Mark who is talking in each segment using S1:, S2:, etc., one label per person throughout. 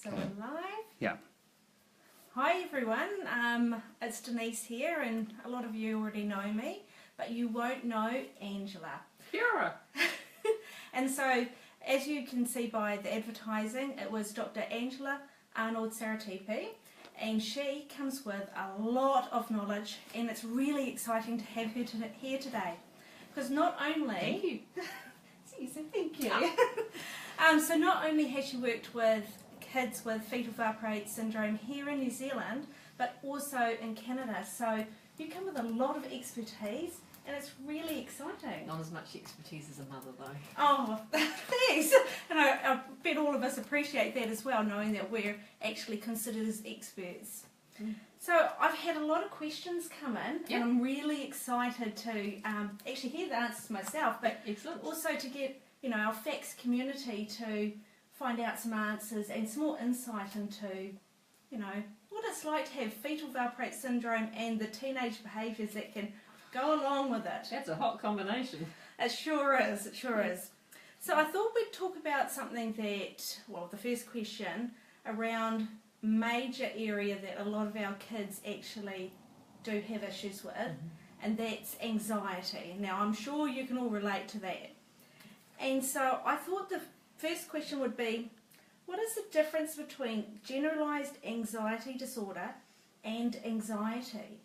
S1: So we're live.
S2: Yeah.
S1: Hi everyone, it's Denise here, and a lot of you already know me, but you won't know Angela.
S2: Fiora.
S1: And so, as you can see by the advertising, it was Dr. Angela Arnold-Saritepe, and she comes with a lot of knowledge, and it's really exciting to have her here today. Because not only...
S2: Thank you.
S1: Thank you. So not only has she worked with kids with fetal valproate syndrome here in New Zealand, but also in Canada. So you come with a lot of expertise, and it's really exciting.
S3: Not as much expertise as a mother, though.
S1: Oh, thanks. And I bet all of us appreciate that as well, knowing that we're actually considered as experts.
S3: Mm.
S1: So I've had a lot of questions come in,
S3: Yep.
S1: and I'm really excited to actually hear the answers myself, but
S3: Excellent.
S1: also to get our FACS community to find out some answers and some more insight into what it's like to have fetal valproate syndrome and the teenage behaviours that can go along with it.
S3: That's a hot combination.
S1: It sure is, it sure is. So I thought we'd talk about something that, well, the first question around major area that a lot of our kids actually do have issues with, and that's anxiety. Now I'm sure you can all relate to that. And so I thought the first question would be, what is the difference between generalised anxiety disorder and anxiety?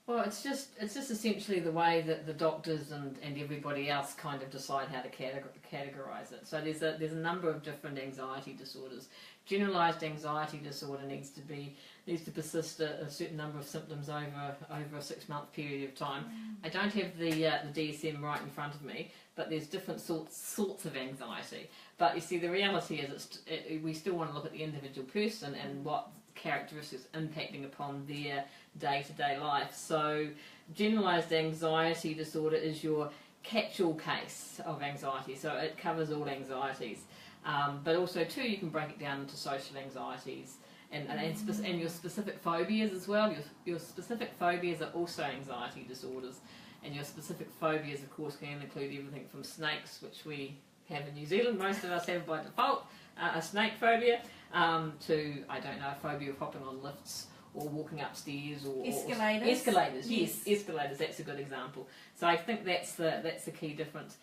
S3: Well, it's just essentially the way that the doctors and everybody else kind of decide how to categorise it. So there's a number of different anxiety disorders. Generalised anxiety disorder needs to persist a certain number of symptoms over a 6-month period of time. I don't have the DSM right in front of me, but there's different sorts of anxiety. But you see, the reality is we still want to look at the individual person and what characteristics impacting upon their day-to-day life. So generalised anxiety disorder is your catch-all case of anxiety, so it covers all anxieties. But also too, you can break it down into social anxieties and your specific phobias as well. Your specific phobias are also anxiety disorders, and your specific phobias of course can include everything from snakes, which we have in New Zealand, most of us have by default, a snake phobia, to, I don't know, a phobia of hopping on lifts or walking upstairs or
S1: escalators.
S3: Escalators, yes, escalators. That's a good example. So I think that's the key difference.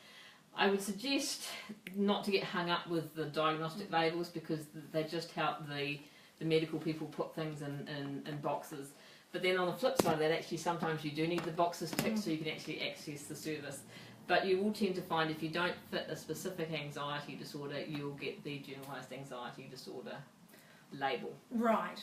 S3: I would suggest not to get hung up with the diagnostic labels, because they just help the medical people put things in boxes. But then on the flip side of that, actually sometimes you do need the boxes ticked so you can actually access the service. But you will tend to find if you don't fit a specific anxiety disorder, you'll get the generalised anxiety disorder label. Right.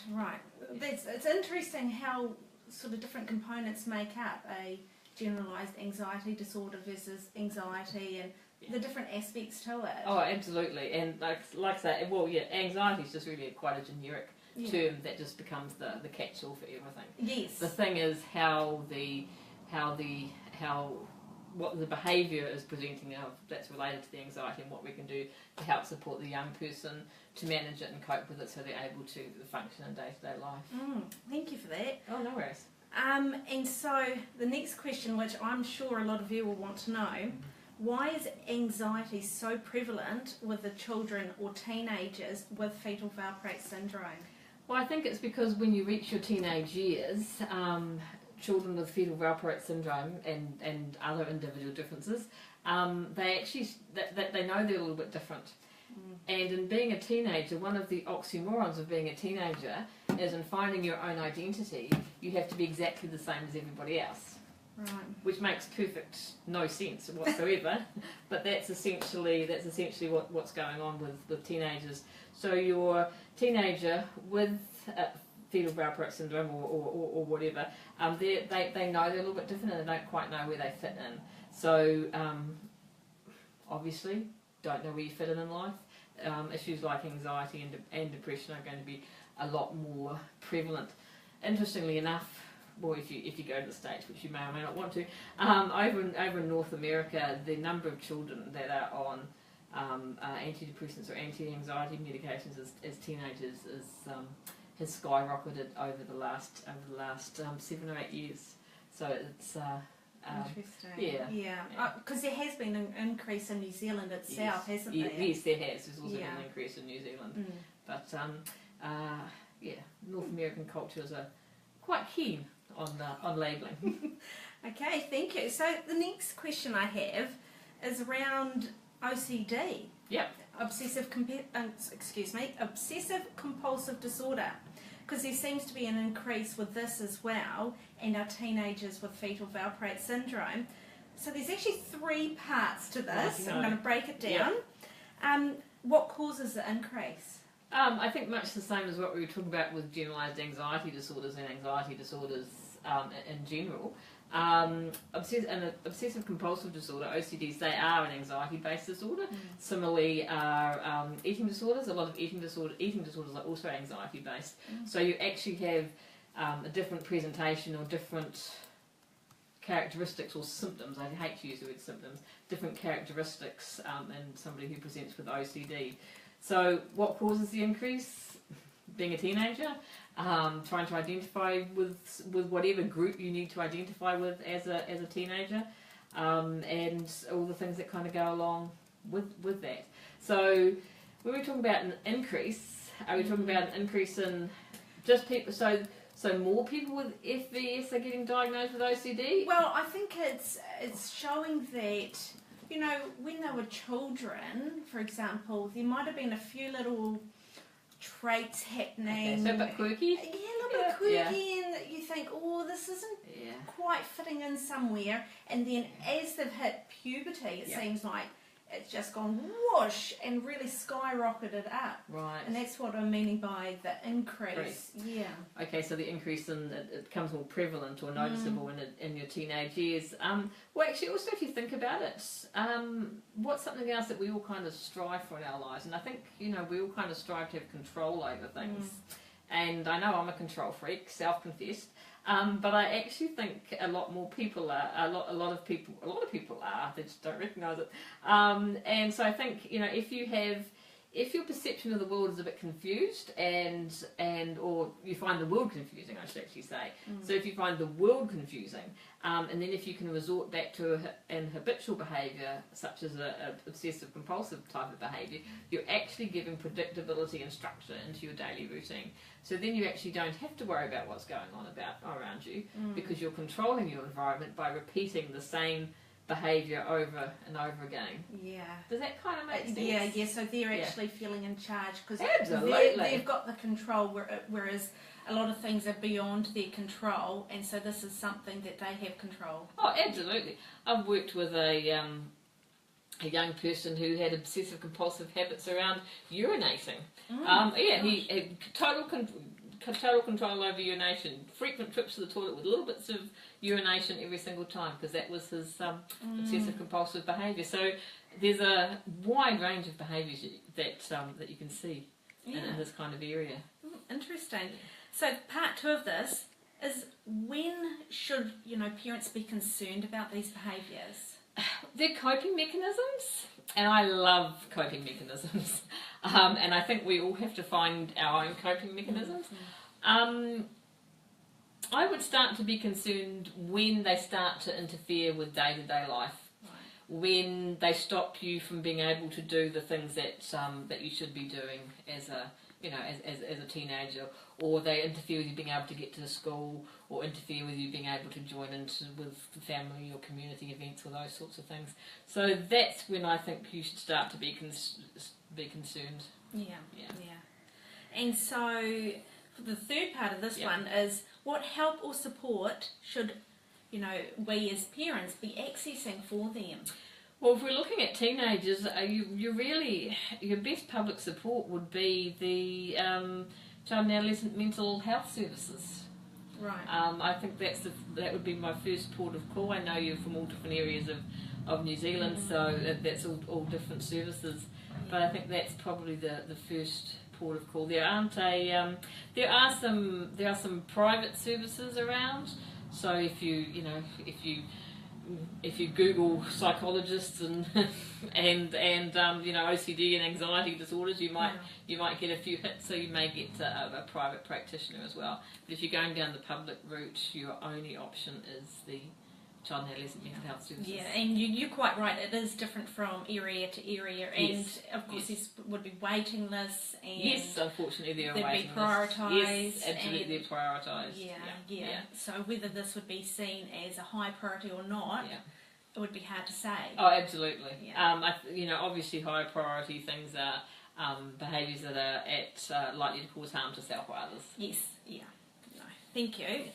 S1: It's interesting how sort of different components make up a generalised anxiety disorder versus anxiety, and the different aspects to it.
S3: Oh, absolutely. And like I say, well, yeah, anxiety is just really quite a generic term that just becomes the catch-all for everything.
S1: Yes.
S3: The thing is what the behaviour is presenting of that's related to the anxiety, and what we can do to help support the young person to manage it and cope with it so they're able to function in day-to-day life.
S1: Thank you for that.
S3: Oh, no worries.
S1: And so the next question, which I'm sure a lot of you will want to know, why is anxiety so prevalent with the children or teenagers with fetal valproate syndrome?
S3: Well, I think it's because when you reach your teenage years, children with fetal valproate syndrome and other individual differences, they know they're a little bit different. And in being a teenager, one of the oxymorons of being a teenager is in finding your own identity, you have to be exactly the same as everybody else.
S1: Right.
S3: Which makes perfect no sense whatsoever, but that's essentially what's going on with teenagers. So your teenager with fetal valproate syndrome or whatever, they know they're a little bit different and they don't quite know where they fit in. So obviously don't know where you fit in life. Issues like anxiety and depression are going to be a lot more prevalent. Interestingly enough, well, if you go to the States, which you may or may not want to, over in North America, the number of children that are on antidepressants or anti-anxiety medications as teenagers has skyrocketed over the last 7 or 8 years. So
S1: Interesting.
S3: Yeah.
S1: Because there has been an increase in New Zealand itself, hasn't there?
S3: Yes, there has. There's also been an increase in New Zealand. But, North American cultures are quite keen on labelling.
S1: Okay, thank you. So the next question I have is around OCD.
S3: Yep.
S1: Obsessive compulsive disorder. Because there seems to be an increase with this as well, and our teenagers with fetal valproate syndrome. So there's actually 3 parts to this. I'm going to break it down. What causes the increase?
S3: I think much the same as what we were talking about with generalised anxiety disorders and anxiety disorders in general. Obsessive compulsive disorder, OCDs, they are an anxiety-based disorder. Similarly, are eating disorders. A lot of eating disorders are also anxiety-based. So you actually have a different presentation or different characteristics or symptoms. I hate to use the word symptoms. Different characteristics in somebody who presents with OCD. So what causes the increase? Being a teenager, trying to identify with whatever group you need to identify with as a teenager, and all the things that kind of go along with that. So when we're talking about an increase, are we talking about an increase in just people? So more people with FVS are getting diagnosed with OCD?
S1: Well, I think it's showing that, you know, when they were children, for example, there might have been a few little traits happening.
S3: Okay, so a bit quirky?
S1: Yeah, a little bit quirky, and you think, oh, this isn't quite fitting in somewhere. And then as they've hit puberty, it seems like it's just gone whoosh and really skyrocketed up.
S3: Right.
S1: And that's what I'm meaning by the increase. Yeah.
S3: Okay, so the increase in it becomes more prevalent or noticeable in your teenage years. Well, actually, also if you think about it, what's something else that we all kind of strive for in our lives? And I think, you know, we all kind of strive to have control over things. And I know I'm a control freak, self-confessed. But I actually think a lot more people are, a lot of people are, they just don't recognise it. And so I think, you know, if your perception of the world is a bit confused or you find the world confusing, I should actually say. So if you find the world confusing, and then if you can resort back to an habitual behaviour, such as a obsessive compulsive type of behaviour, you're actually giving predictability and structure into your daily routine. So then you actually don't have to worry about what's going on around you, because you're controlling your environment by repeating the same behaviour over and over again.
S1: Yeah.
S3: Does that kind of make sense?
S1: Yeah, so they're actually feeling in charge because they've got the control, whereas a lot of things are beyond their control, and so this is something that they have control.
S3: Oh, absolutely. I've worked with a young person who had obsessive compulsive habits around urinating. He total control over urination, frequent trips to the toilet with little bits of urination every single time, because that was his obsessive compulsive behaviour. So there's a wide range of behaviours that you can see in this kind of area.
S1: Interesting. So part 2 of this is, when should, you know, parents be concerned about these behaviours?
S3: They're coping mechanisms, and I love coping mechanisms. And I think we all have to find our own coping mechanisms. I would start to be concerned when they start to interfere with day-to-day life. Right. When they stop you from being able to do the things that you should be doing as a teenager, or they interfere with you being able to get to school, or interfere with you being able to join with the family or community events or those sorts of things. So that's when I think you should start to be concerned. Yeah.
S1: And so the third part of this one is, what help or support should, you know, we as parents be accessing for them?
S3: Well, if we're looking at teenagers, your best public support would be the child and adolescent mental health services.
S1: Right.
S3: I think that would be my first port of call. I know you're from all different areas of New Zealand, so that's all different services. But I think that's probably the first port of call. There are some private services around. So if you Google psychologists and OCD and anxiety disorders, you might get a few hits. So you may get a private practitioner as well. But if you're going down the public route, your only option is the child and adolescent mental health services.
S1: Yeah, and you're quite right. It is different from area to area, and
S3: Yes,
S1: of course
S3: yes.
S1: there would be waiting lists, and
S3: Yes, unfortunately there are
S1: they'd
S3: waiting
S1: be
S3: lists.
S1: prioritised.
S3: Yes, absolutely
S1: and,
S3: prioritised.
S1: yeah. So whether this would be seen as a high priority or not,
S3: Yeah.
S1: it would be hard to say.
S3: Oh, absolutely.
S1: Yeah.
S3: Obviously high priority things are behaviours that are likely to cause harm to self or others.
S1: Yes, yeah. No, thank you.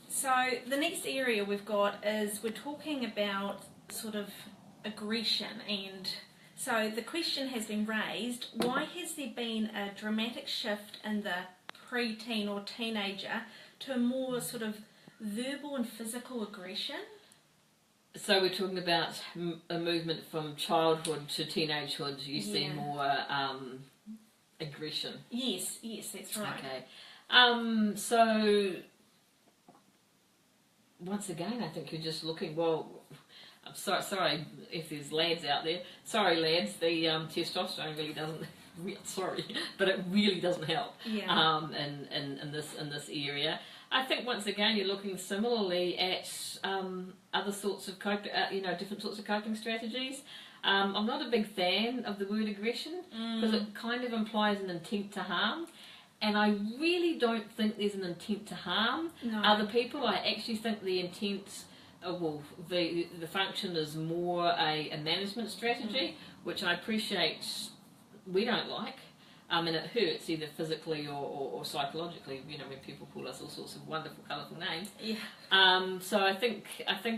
S1: So the next area we've got is we're talking about sort of aggression, and so the question has been raised, why has there been a dramatic shift in the pre-teen or teenager to a more sort of verbal and physical aggression?
S3: So we're talking about a movement from childhood to teenagehood. You see more aggression.
S1: Yes, that's right.
S3: Okay. So once again, I think you're just looking. Well, I'm sorry if there's lads out there. Sorry, lads. The testosterone really doesn't. Sorry, but it really doesn't help.
S1: Yeah.
S3: In this area. I think once again you're looking similarly at other sorts of different sorts of coping strategies. I'm not a big fan of the word aggression because it kind of implies an intent to harm, and I really don't think there's an intent to harm other people. I actually think the intent, the function is more a management strategy, which I appreciate we don't like. And it hurts either physically or psychologically. When people call us all sorts of wonderful, colourful names.
S1: Yeah.
S3: So I think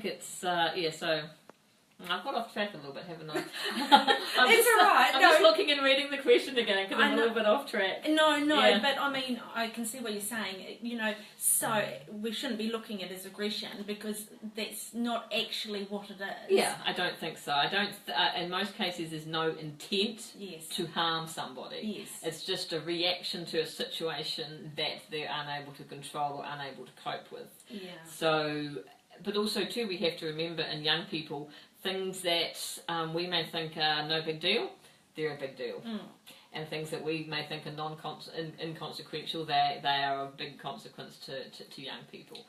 S3: it's So I've got off track a little bit, haven't I?
S1: It's alright.
S3: I'm just looking and reading the question again because I'm a little bit off track.
S1: No,
S3: Yeah.
S1: but I mean, I can see what you're saying. So we shouldn't be looking at it as aggression because that's not actually what it is.
S3: Yeah, I don't think so. I don't. In most cases, there's no intent to harm somebody.
S1: Yes.
S3: It's just a reaction to a situation that they're unable to control or unable to cope with.
S1: Yeah.
S3: So, but also too, we have to remember in young people, things that we may think are no big deal, they're a big deal. And things that we may think are inconsequential, they are of big consequence to young people.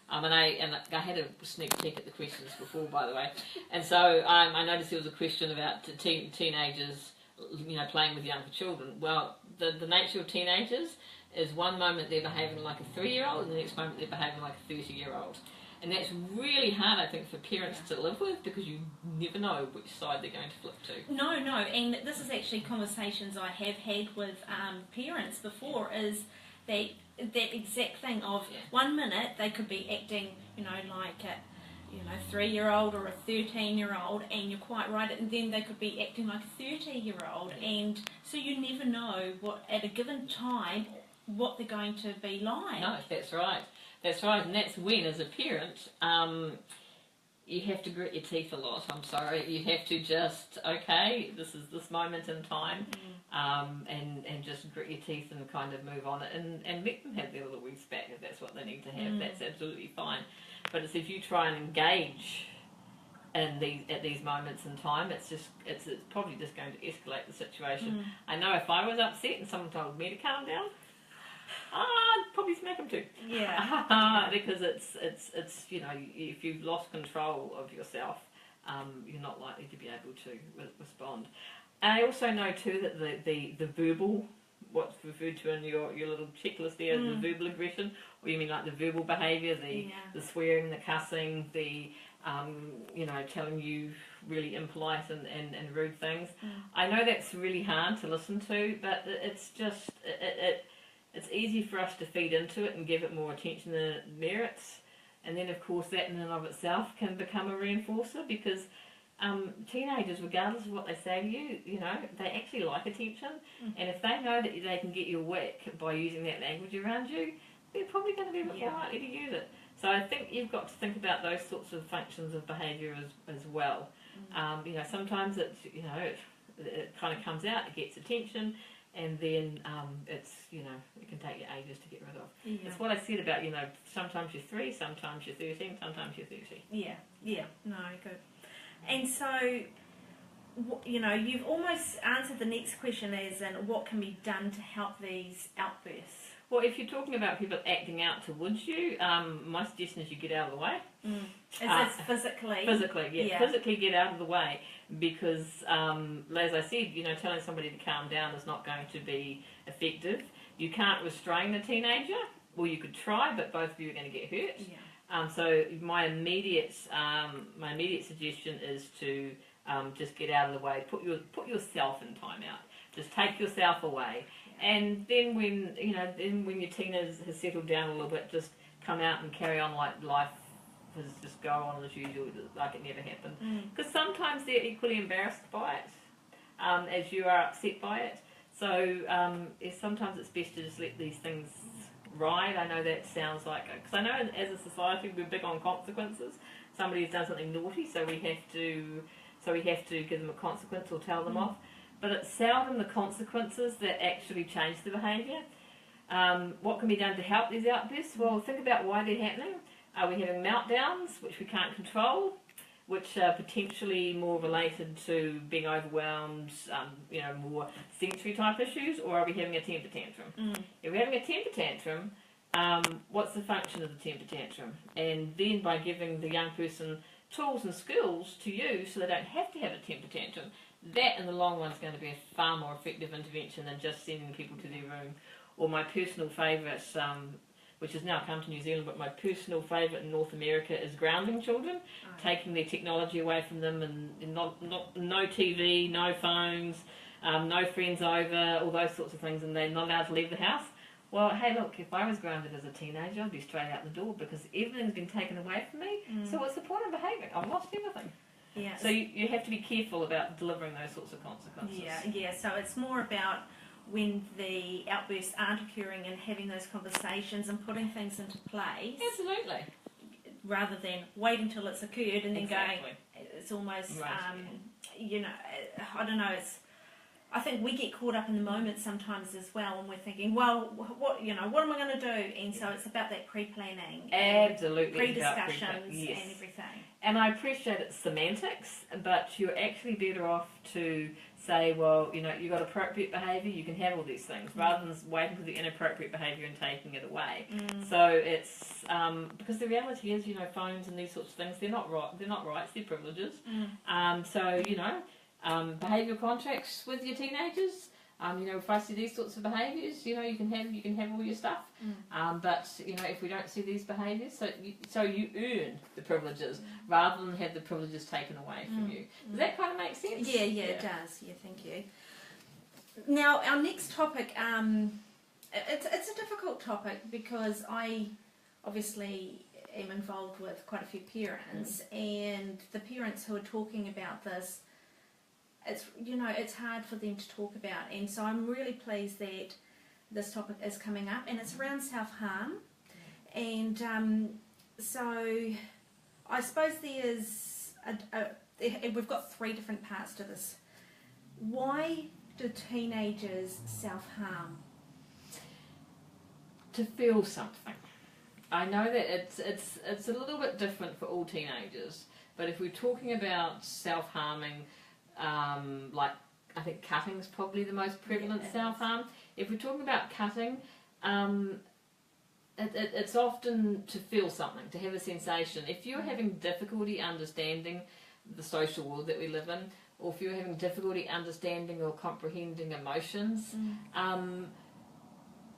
S3: And I had a sneak peek at the questions before, by the way. And so I noticed there was a question about teenagers, playing with younger children. Well, the nature of teenagers is one moment they're behaving like a 3-year-old, and the next moment they're behaving like a 30-year-old. And that's really hard, I think, for parents to live with because you never know which side they're going to flip to.
S1: No, and this is actually conversations I have had with parents before, is that exact thing of 1 minute they could be acting, like a 3-year-old or a 13-year-old, and you're quite right, and then they could be acting like a 30-year-old, and so you never know what at a given time what they're going to be like.
S3: No, that's right. That's right, and that's when, as a parent, you have to grit your teeth a lot. I'm sorry, you have to just this is this moment in time, and just grit your teeth and kind of move on it, and let them have their little weeks back if that's what they need to have. That's absolutely fine. But it's if you try and engage at these moments in time, it's probably just going to escalate the situation. I know if I was upset and someone told me to calm down, I'd probably smack them too.
S1: Yeah.
S3: Because it's if you've lost control of yourself, you're not likely to be able to respond. And I also know too that the verbal, what's referred to in your little checklist there, the verbal aggression, or you mean like the verbal behaviour, the swearing, the cussing, the telling you really impolite and rude things. I know that's really hard to listen to, but it's just it's easy for us to feed into it and give it more attention than it merits. And then, of course, that in and of itself can become a reinforcer because teenagers, regardless of what they say to you, they actually like attention. And if they know that they can get your wick by using that language around you, they're probably going to be a bit more likely to use it. So I think you've got to think about those sorts of functions of behaviour as well. Sometimes it kind of comes out, it gets attention, and then it can take you ages to get rid of. It's what I said about, sometimes you're 3, sometimes you're 13, sometimes you're 30.
S1: Yeah, no, good. And so, you've almost answered the next question as in what can be done to help these outbursts.
S3: Well, if you're talking about people acting out towards you, my suggestion is you get out of the way.
S1: It's physically.
S3: Physically, yeah. Physically get out of the way because, as I said, telling somebody to calm down is not going to be effective. You can't restrain a teenager. Well, you could try, but both of you are going to get hurt.
S1: Yeah.
S3: So my immediate suggestion is to just get out of the way. Put yourself in timeout. Just take yourself away. And then when your teen has settled down a little bit, just come out and carry on like life has just go on as usual, like it never happened. Because sometimes they're equally embarrassed by it, as you are upset by it. So sometimes it's best to just let these things ride. I know that sounds like, because I know as a society we're big on consequences. Somebody has done something naughty, so we have to give them a consequence or tell them off. But it's seldom the consequences that actually change the behaviour. What can be done to help these outbursts? Well, think about why they're happening. Are we having meltdowns, which we can't control, which are potentially more related to being overwhelmed, more sensory type issues, or are we having a temper tantrum? If we're having a temper tantrum, what's the function of the temper tantrum? And then by giving the young person tools and skills to use so they don't have to have a temper tantrum, that in the long run is going to be a far more effective intervention than just sending people to their room. Or my personal favourite, which has now come to New Zealand, but my personal favourite in North America is grounding children, taking their technology away from them, and no TV, no phones, no friends over, all those sorts of things, and they're not allowed to leave the house. Well, hey, look, if I was grounded as a teenager, I'd be straight out the door because everything's been taken away from me. So what's the point of behaving? I've lost everything.
S1: Yeah.
S3: So you have to be careful about delivering those sorts of consequences.
S1: Yeah. So it's more about when the outbursts aren't occurring and having those conversations and putting things into place.
S3: Absolutely.
S1: Rather than wait until it's occurred and then going, it's almost,
S3: right,
S1: I don't know, I think we get caught up in the moment sometimes as well, and we're thinking, well, what am I going to do? And so it's about that pre-planning,
S3: absolutely,
S1: pre-discussions, and everything.
S3: And I appreciate it's semantics, but you're actually better off to say, well, you've got appropriate behaviour, you can have all these things, rather than waiting for the inappropriate behaviour and taking it away. So it's because the reality is, phones and these sorts of things, they're not rights, they're privileges. So behavioural contracts with your teenagers. If I see these sorts of behaviours, you can have all your stuff. But if we don't see these behaviours, so you earn the privileges rather than have the privileges taken away from you. Does that kind of make sense?
S1: Yeah, it does. Yeah, thank you. Now our next topic, it's a difficult topic because I obviously am involved with quite a few parents, and the parents who are talking about this, it's hard for them to talk about, and so I'm really pleased that this topic is coming up, and it's around self-harm. And so I suppose there's we've got three different parts to this. Why do teenagers self-harm?
S3: To feel something. I know that it's a little bit different for all teenagers, but if we're talking about self-harming, like I think cutting is probably the most prevalent self-harm. If we're talking about cutting, it's often to feel something, to have a sensation. If you're having difficulty understanding the social world that we live in, or if you're having difficulty understanding or comprehending emotions,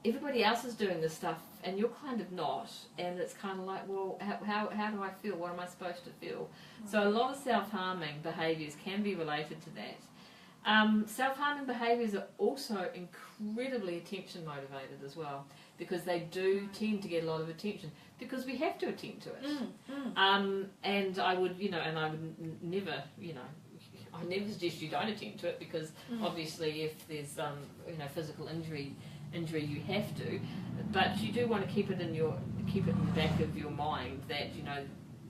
S3: everybody else is doing this stuff and you're kind of not, and it's kind of like, well, how do I feel? What am I supposed to feel? So a lot of self-harming behaviours can be related to that. Self-harming behaviours are also incredibly attention motivated as well, because they do tend to get a lot of attention because we have to attend to it. And I would, never, I never suggest you don't attend to it, because obviously if there's physical injury you have to, but you do want to keep it in the back of your mind that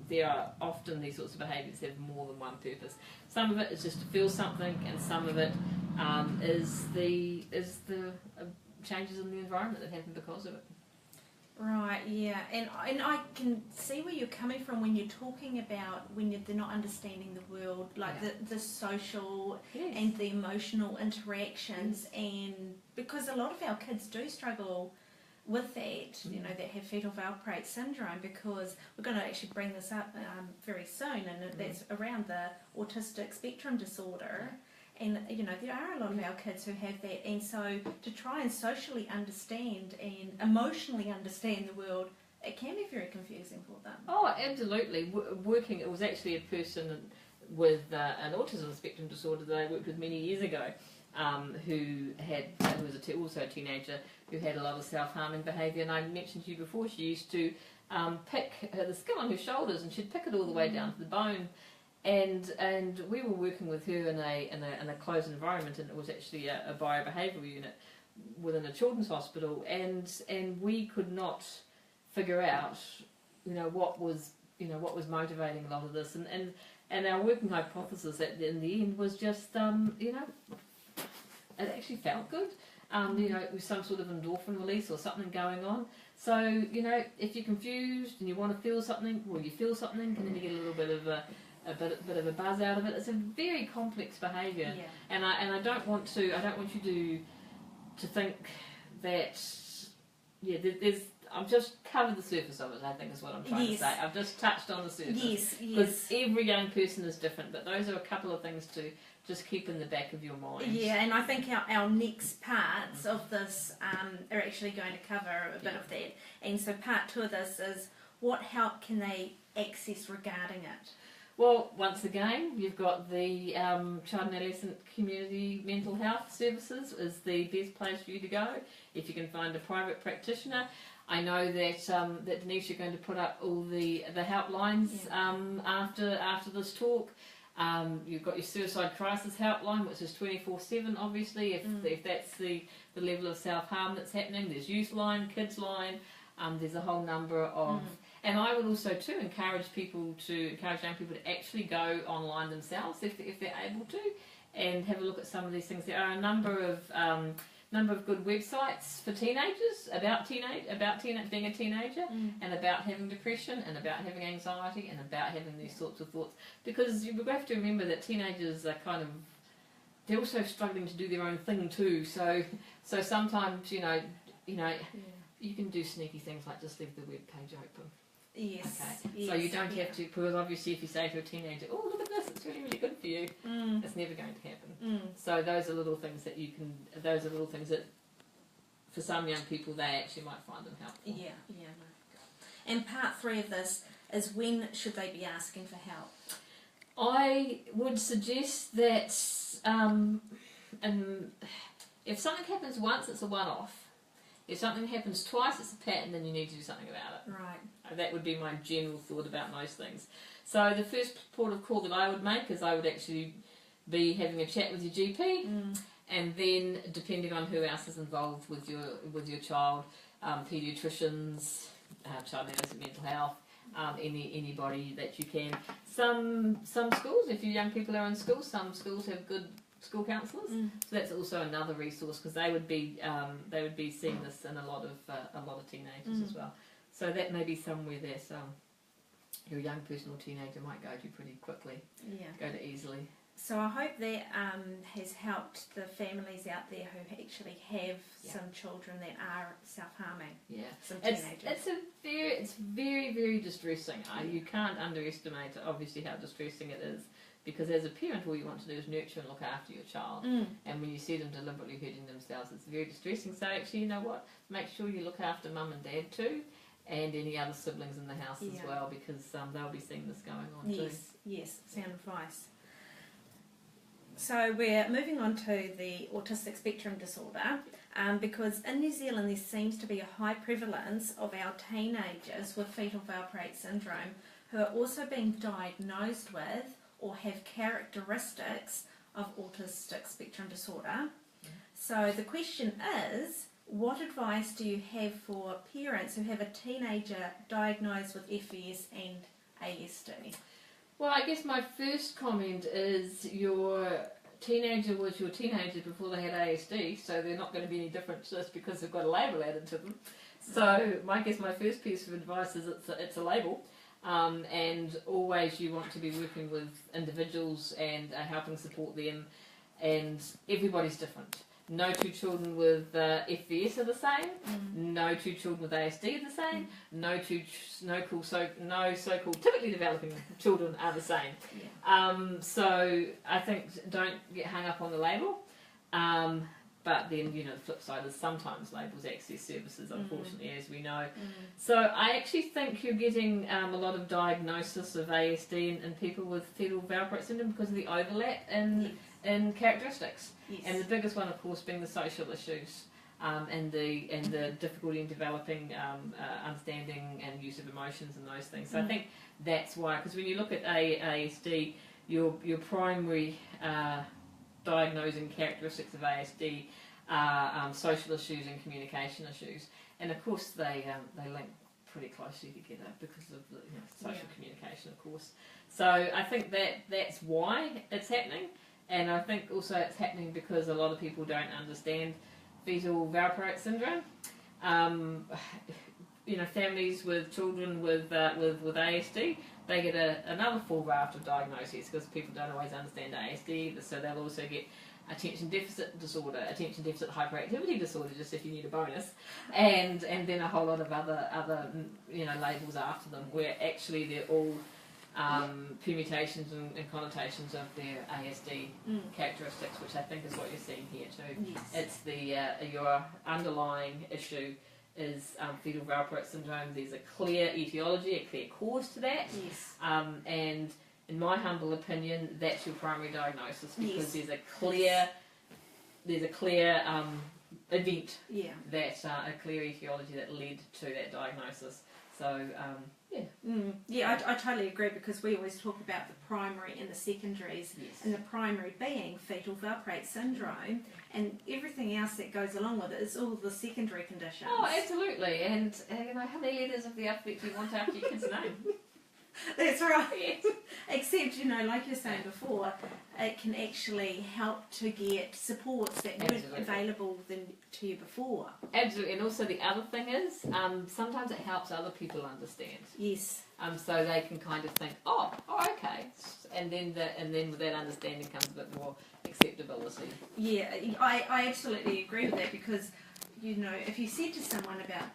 S3: there are often these sorts of behaviours that have more than one purpose. Some of it is just to feel something, and some of it is the changes in the environment that happen because of it.
S1: Right, yeah, and I can see where you're coming from when you're talking about they're not understanding the world, like the social and the emotional interactions, and because a lot of our kids do struggle with that, you know, that have fetal valparate syndrome, because we're going to actually bring this up very soon, and that's around the autistic spectrum disorder. And, you know, there are a lot of our kids who have that, and so to try and socially understand and emotionally understand the world, it can be very confusing for them.
S3: Oh, absolutely. Working, it was actually a person with an autism spectrum disorder that I worked with many years ago, who was also a teenager, who had a lot of self-harming behaviour. And I mentioned to you before, she used to pick the skin on her shoulders, and she'd pick it all the way down to the bone. And we were working with her in a closed environment, and it was actually a biobehavioural unit within a children's hospital, and we could not figure out, you know, what was motivating a lot of this, and our working hypothesis in the end was just, you know, it actually felt good. You know, it was some sort of endorphin release or something going on. So, you know, if you're confused and you want to feel something, well, you feel something, and then you get a little bit of a bit of a buzz out of it. It's a very complex behaviour, and I don't want you to think that I've just covered the surface of it, I think is what I'm trying to say. I've just touched on the surface. Because every young person is different, but those are a couple of things to just keep in the back of your mind.
S1: Yeah, and I think our next parts of this are actually going to cover a bit of that. And so part 2 of this is, what help can they access regarding it?
S3: Well, once again, you've got the Child and Adolescent Community Mental Health Services is the best place for you to go if you can find a private practitioner. I know that that Denise, you're going to put up all the helplines after this talk. You've got your suicide crisis helpline, which is 24/7. Obviously, if that's the level of self-harm that's happening, there's youth line, kids line. There's a whole number of, and I would also too encourage young people to actually go online themselves if they're able to, and have a look at some of these things. There are a number of good websites for teenagers about being a teenager, and about having depression, and about having anxiety, and about having these sorts of thoughts. Because you have to remember that teenagers are they're also struggling to do their own thing too. So sometimes you can do sneaky things like just leave the web page open.
S1: Yes. Okay.
S3: Yes, so you don't have to, because obviously if you say to a teenager, "Oh, look at this, it's really, really good for you," it's never going to happen. So those are little things that those are little things that for some young people they actually might find them helpful.
S1: Yeah. And part 3 of this is, when should they be asking for help?
S3: I would suggest that if something happens once, it's a one-off. If something happens twice, it's a pattern, then you need to do something about it.
S1: Right.
S3: That would be my general thought about most things. So the first port of call that I would make is I would actually be having a chat with your GP, and then depending on who else is involved with your child, paediatricians, child and adolescent mental health, anybody that you can. Some schools, if your young people are in school, some schools have good school counsellors, so that's also another resource, because they would be seeing this in a lot of teenagers as well. So that may be somewhere there. So your young person or teenager might go to pretty quickly. Go to easily.
S1: So I hope that has helped the families out there who actually have some children that are self-harming. Some teenagers. It's very, very distressing.
S3: You can't underestimate obviously how distressing it is. Because as a parent, all you want to do is nurture and look after your child. And when you see them deliberately hurting themselves, it's very distressing. So actually, you know what? Make sure you look after mum and dad too, and any other siblings in the house as well, because they'll be seeing this going on too.
S1: Yes, sound advice. So we're moving on to the autistic spectrum disorder, because in New Zealand there seems to be a high prevalence of our teenagers with fetal valparate syndrome who are also being diagnosed with or have characteristics of autistic spectrum disorder. So the question is, what advice do you have for parents who have a teenager diagnosed with FVS and ASD?
S3: Well, I guess my first comment is your teenager was your teenager before they had ASD, so they're not going to be any different just because they've got a label added to them. So my first piece of advice is it's a label. And always you want to be working with individuals and helping support them, and everybody's different. No two children with FVS are the same. No two children with ASD are the same. No so-called typically developing children are the same. So I think don't get hung up on the label. But then, the flip side is sometimes labels access services, unfortunately, as we know. So I actually think you're getting a lot of diagnosis of ASD in people with fetal valproate syndrome because of the overlap in characteristics. And the biggest one, of course, being the social issues and the difficulty in developing understanding and use of emotions and those things. So I think that's why, because when you look at ASD, your primary diagnosing characteristics of ASD are social issues and communication issues, and of course they link pretty closely together because of the social communication, of course. So I think that's why it's happening, and I think also it's happening because a lot of people don't understand fetal valproate syndrome. Families with children with ASD, they get another full raft of diagnoses because people don't always understand ASD, so they'll also get attention deficit disorder, attention deficit hyperactivity disorder, just if you need a bonus, and then a whole lot of other labels after them, where actually they're all permutations and connotations of their ASD characteristics, which I think is what you're seeing here too.
S1: Yes.
S3: It's the your underlying issue is fetal valproate syndrome. There's a clear etiology, a clear cause to that.
S1: Yes.
S3: And in my humble opinion, that's your primary diagnosis, because there's a clear event that a clear etiology that led to that diagnosis. So
S1: I totally agree, because we always talk about the primary and the secondaries, and the primary being fetal valproate syndrome, and everything else that goes along with it is all the secondary conditions.
S3: Oh, absolutely. And how many letters of the alphabet do you want after your kid's name?
S1: That's right. Except, like you're saying before, it can actually help to get supports that weren't available to you before. Absolutely.
S3: And also the other thing is, sometimes it helps other people understand.
S1: Yes.
S3: So they can kind of think, oh, okay, and then with that understanding comes a bit more acceptability.
S1: Yeah, I absolutely agree with that, because if you said to someone about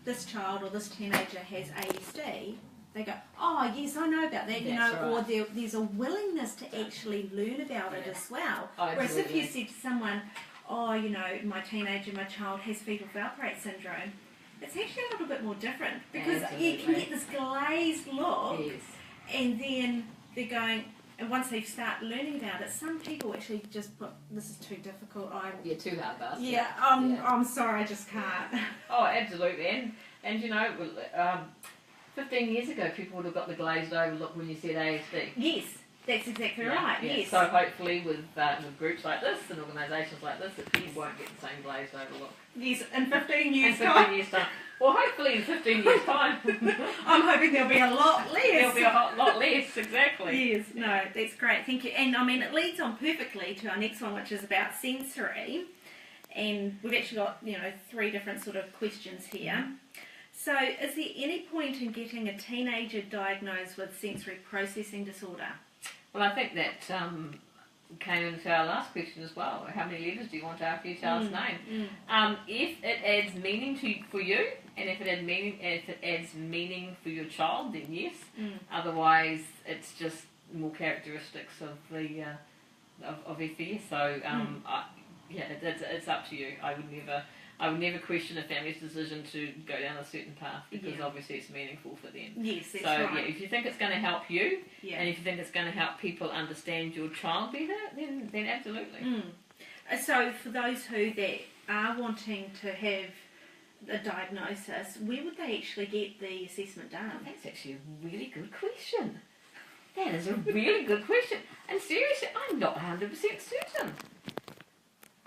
S1: this child or this teenager has ASD, they go, oh yes, I know about that,
S3: Right.
S1: Or there's a willingness to actually learn about it as well. Whereas if you said to someone, oh, my teenager, my child has fetal valproate syndrome, it's actually a little bit more different, because you can get this glazed look, and then they're going, and once they start learning about it, some people actually just put, this is too difficult.
S3: Too hard for us.
S1: I'm sorry, I just can't.
S3: Oh, absolutely. And 15 years ago, people would have got the glazed over look when you said ASD.
S1: Yes, that's exactly right. Yes.
S3: So hopefully with groups like this and organisations like this, that people won't get the same glazed over look.
S1: Yes, in 15 years'
S3: time. Well, hopefully in 15 years' time.
S1: I'm hoping there'll be a lot less.
S3: There'll be a lot less, exactly.
S1: Yes, no, that's great, thank you. And it leads on perfectly to our next one, which is about sensory. And we've actually got, 3 different sort of questions here. So, is there any point in getting a teenager diagnosed with sensory processing disorder?
S3: Well, I think that came into our last question as well. How many letters do you want after your child's name? If it adds meaning for you, and if it adds meaning for your child, then yes. Otherwise, it's just more characteristics of the of FVS. So it's up to you. I would never question a family's decision to go down a certain path, because obviously it's meaningful for them.
S1: Yes, that's
S3: right.
S1: So
S3: if you think it's going to help you, and if you think it's going to help people understand your child better, then absolutely.
S1: So for those that are wanting to have a diagnosis, where would they actually get the assessment done?
S3: Oh, that's actually a really good question. That is a really good question. And seriously, I'm not 100% certain.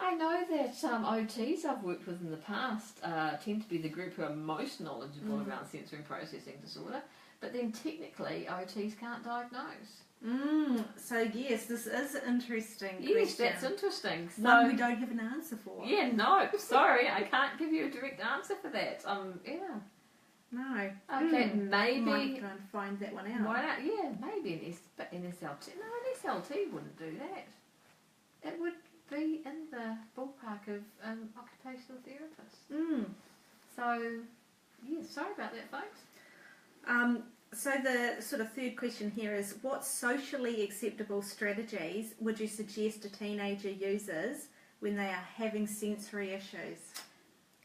S3: I know that OTs I've worked with in the past tend to be the group who are most knowledgeable around sensory and processing disorder, but then technically OTs can't diagnose.
S1: So yes, this is an interesting question.
S3: Yes, that's interesting. So,
S1: one we don't have an answer for.
S3: Yeah, no, sorry, I can't give you a direct answer for that.
S1: No.
S3: Okay, maybe.
S1: Might try and find that one out.
S3: Why not? Yeah, maybe an SLT. No, an SLT wouldn't do that. It would. be in the ballpark of occupational therapists. So, yeah, sorry about that, folks.
S1: So the sort of third question here is, what socially acceptable strategies would you suggest a teenager uses when they are having sensory issues?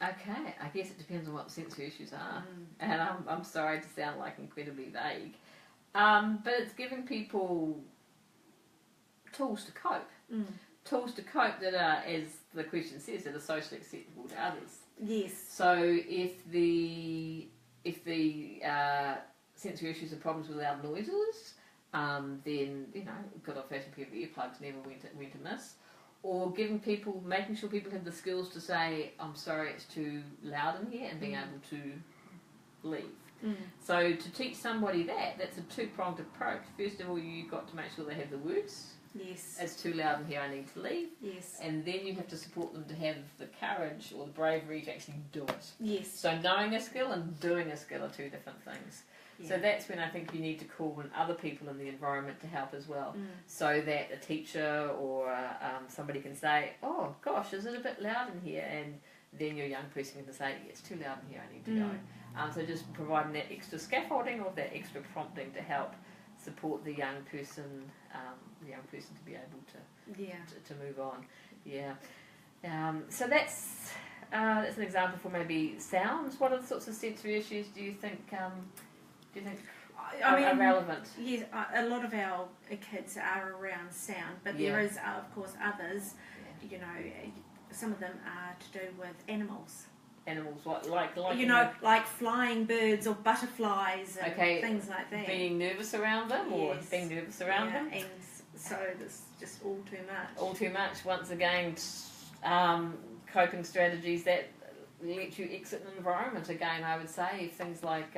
S3: Okay, I guess it depends on what sensory issues are, and I'm sorry to sound like incredibly vague, but it's giving people tools to cope. Tools to cope that are, as the question says, that are socially acceptable to others.
S1: Yes.
S3: So if the sensory issues are problems with loud noises, then good old-fashioned pair of earplugs never went amiss. Or making sure people have the skills to say, I'm sorry, it's too loud in here, and being able to leave. So to teach somebody that's a two-pronged approach. First of all, you've got to make sure they have the words.
S1: Yes.
S3: It's too loud in here, I need to leave.
S1: Yes.
S3: And then you have to support them to have the courage or the bravery to actually do it.
S1: Yes.
S3: So knowing a skill and doing a skill are two different things.
S1: Yeah.
S3: So that's when I think you need to call in other people in the environment to help as well. So that a teacher or somebody can say, oh gosh, is it a bit loud in here? And then your young person can say, yeah, it's too loud in here, I need to go. So just providing that extra scaffolding or that extra prompting to help support the young person to be able to move on. Yeah. So that's an example for maybe sounds. What other sorts of sensory issues do you think are relevant?
S1: Yes, a lot of our kids are around sound, but there is, of course, others. Some of them are to do with animals.
S3: Animals, what, like
S1: like flying birds or butterflies and things like that.
S3: Being nervous around them, or being nervous around them.
S1: And so it's just all too much.
S3: All too much. Once again, coping strategies that let you exit an environment. Again, I would say things like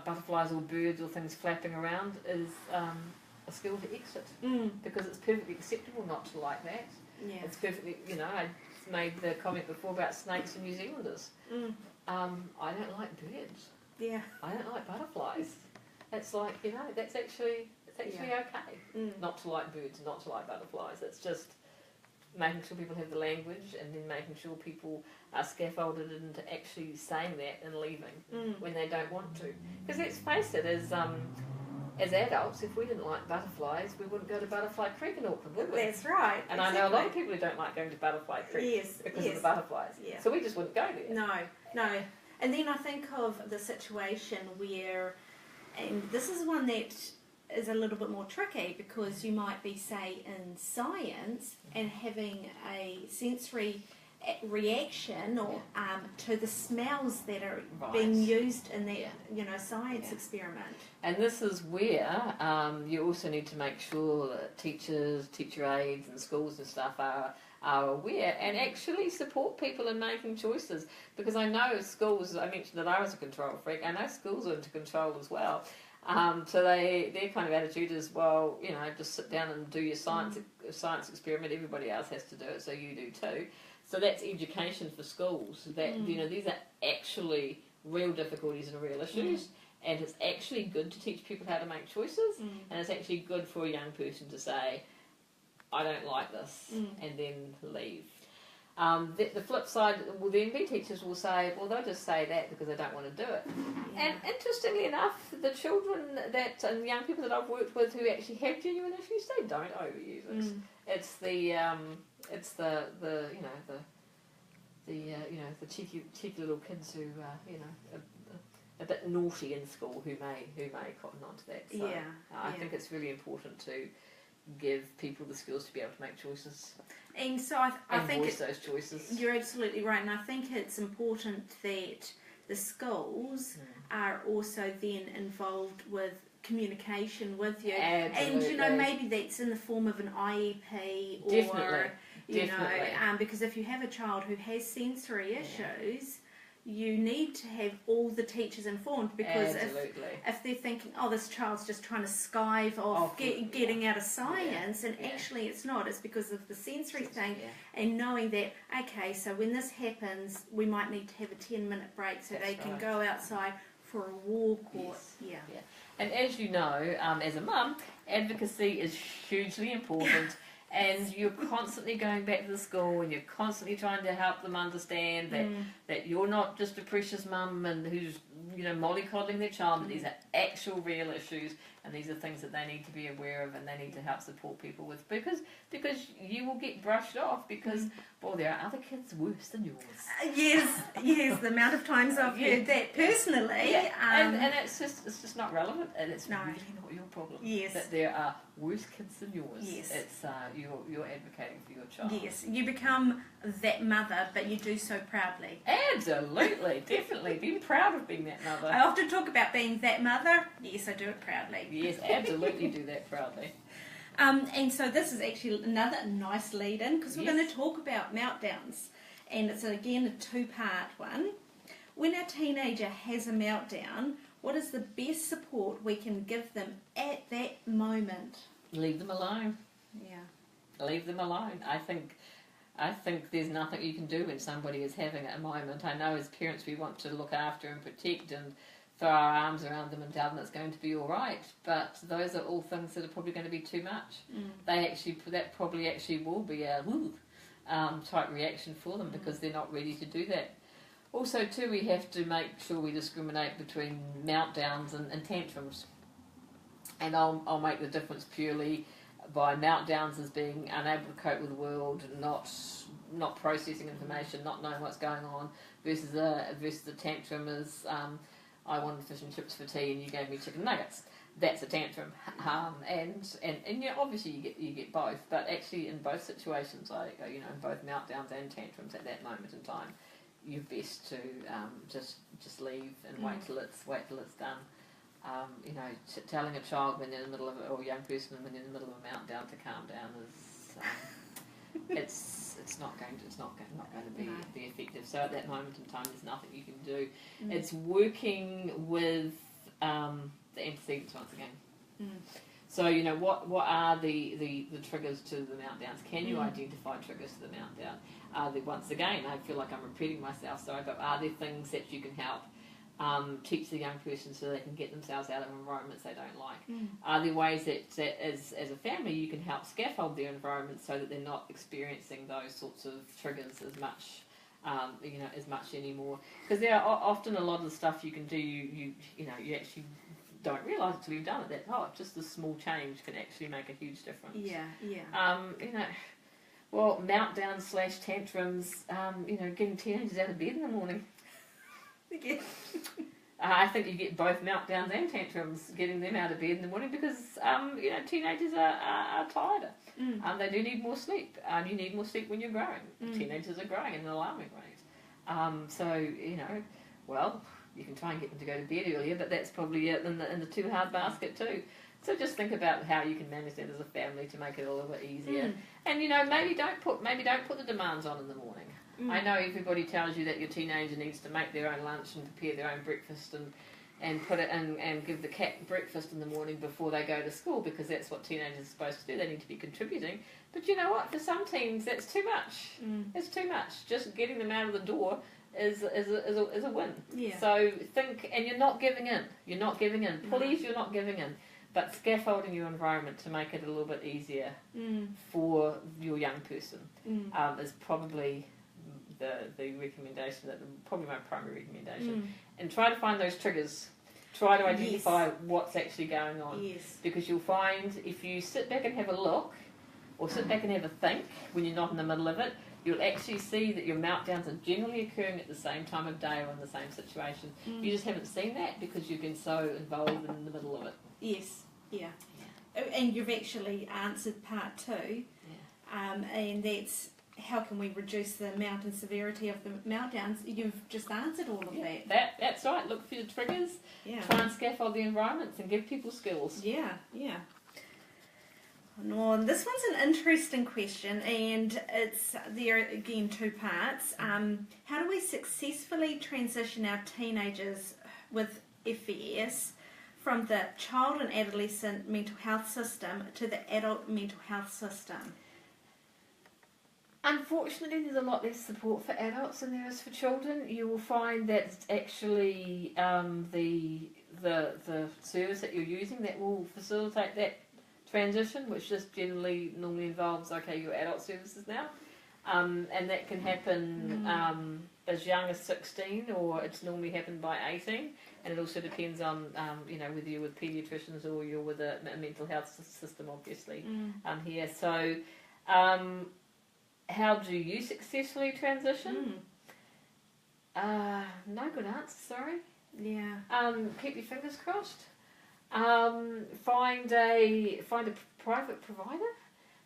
S3: butterflies or birds or things flapping around is a skill to exit, because it's perfectly acceptable not to like that. Yeah. It's perfectly, I made the comment before about snakes and New Zealanders. I don't like birds. Yeah. I don't like butterflies. It's like, that's actually okay. Not to like birds, not to like butterflies. It's just making sure people have the language, and then making sure people are scaffolded into actually saying that and leaving when they don't want to. Because let's face it, as adults, if we didn't like butterflies, we wouldn't go to Butterfly Creek in Auckland, would we?
S1: That's right.
S3: And I know a lot of people who don't like going to Butterfly Creek because of the butterflies. Yeah. So we just wouldn't go there.
S1: No. And then I think of the situation where, and this is one that is a little bit more tricky, because you might be, say, in science and having a sensory reaction or to the smells that are being used in that science experiment.
S3: And this is where you also need to make sure that teachers, teacher aides and schools and stuff are aware and actually support people in making choices. Because I know schools, I mentioned that I was a control freak, I know schools are into control as well. So their kind of attitude is, well, just sit down and do your science experiment, everybody else has to do it, so you do too. So that's education for schools, that these are actually real difficulties and real issues, and it's actually good to teach people how to make choices, and it's actually good for a young person to say, I don't like this, and then leave. The flip side will then be teachers will say, well, they'll just say that because they don't want to do it. Yeah. And interestingly enough, the children and young people that I've worked with who actually have genuine issues, they don't overuse it. It's the cheeky little kids who a bit naughty in school who may cotton onto that. So I think it's really important to give people the skills to be able to make choices.
S1: And so I think
S3: voice those choices.
S1: You're absolutely right, and I think it's important that the schools are also then involved with communication with you.
S3: Absolutely.
S1: And maybe that's in the form of an IEP or
S3: Definitely.
S1: Because if you have a child who has sensory issues, you need to have all the teachers informed, because if they're thinking, oh, this child's just trying to skive off getting out of science, and actually it's not, it's because of the sensory thing, and knowing that, okay, so when this happens, we might need to have a 10-minute break so they can go outside for a walk or And
S3: as you know, as a mum, advocacy is hugely important. and you're constantly going back to the school, and you're constantly trying to help them understand that you're not just a precious mum and who's mollycoddling their child, but these are actual real issues, and these are things that they need to be aware of, and they need to help support people with, because you will get brushed off because there are other kids worse than yours.
S1: Yes, the amount of times I've heard that personally.
S3: And it's just not relevant, and it's really not your problem.
S1: Yes.
S3: That there are worse kids than yours.
S1: Yes.
S3: It's you're advocating for your child.
S1: Yes, you become that mother, but you do so proudly.
S3: Absolutely, definitely. Be proud of being that mother.
S1: I often talk about being that mother. Yes, I do it proudly.
S3: Yes, absolutely do that proudly.
S1: And so this is actually another nice lead-in, because we're going to talk about meltdowns. And it's, again, a two-part one. When our teenager has a meltdown, what is the best support we can give them at that moment?
S3: Leave them alone.
S1: Yeah.
S3: Leave them alone. I think there's nothing you can do when somebody is having a moment. I know as parents we want to look after and protect and throw our arms around them and tell them it's going to be all right, but those are all things that are probably going to be too much. That probably actually will be a type reaction for them because they're not ready to do that. Also, too, we have to make sure we discriminate between meltdowns and tantrums. And I'll make the difference purely by meltdowns as being unable to cope with the world, not processing information, not knowing what's going on, versus the tantrum is I wanted fish and chips for tea and you gave me chicken nuggets. That's a tantrum. And obviously you get both, but actually in both situations, in both meltdowns and tantrums at that moment in time, you're best to just leave and wait till it's done. Telling a child when they're in the middle of it, or a young person when they're in the middle of a meltdown to calm down is it's not going to be effective. So at that moment in time, there's nothing you can do. It's working with the antecedents once again. So what are the triggers to the meltdowns? Can you identify triggers to the meltdown? Once again, I feel like I'm repeating myself, but are there things that you can help teach the young person so they can get themselves out of environments they don't like? Are there ways that as a family you can help scaffold their environment so that they're not experiencing those sorts of triggers as much anymore? Because there are often a lot of the stuff you can do you actually don't realise until you've done it that just a small change can actually make a huge difference. Meltdowns / tantrums, getting teenagers out of bed in the morning. I think you get both meltdowns and tantrums getting them out of bed in the morning because teenagers are tired. They do need more sleep. You need more sleep when you're growing. Teenagers are growing at an alarming rate. You can try and get them to go to bed earlier, but that's probably in the too hard basket too. So just think about how you can manage that as a family to make it a little bit easier. And maybe don't put the demands on in the morning. I know everybody tells you that your teenager needs to make their own lunch and prepare their own breakfast and put it in and give the cat breakfast in the morning before they go to school because that's what teenagers are supposed to do. They need to be contributing. But you know what? For some teens, that's too much. It's too much. Just getting them out of the door is a win. So think, and you're not giving in. You're not giving in. Please, you're not giving in. But scaffolding your environment to make it a little bit easier for your young person is probably the recommendation, probably my primary recommendation. And try to find those triggers. Try to identify what's actually going on. Because you'll find if you sit back and have a look, or sit back and have a think when you're not in the middle of it, you'll actually see that your meltdowns are generally occurring at the same time of day or in the same situation. You just haven't seen that because you've been so involved in the middle of it.
S1: And you've actually answered part 2, and that's how can we reduce the amount and severity of the meltdowns. You've just answered all of that.
S3: That's right. Look for your triggers. Try and scaffold the environments and give people skills.
S1: No, this one's an interesting question, and it's there again 2 parts. How do we successfully transition our teenagers with FVS from the child and adolescent mental health system to the adult mental health system?
S3: Unfortunately, there's a lot less support for adults than there is for children. You will find that it's actually the service that you're using that will facilitate that transition, which just normally involves, okay, your adult services now. And that can happen as young as 16, or it's normally happened by 18. And it also depends on, whether you're with paediatricians or you're with a mental health system, obviously, here. So, how do you successfully transition? No good answer, sorry.
S1: Yeah.
S3: Keep your fingers crossed. Find a private provider.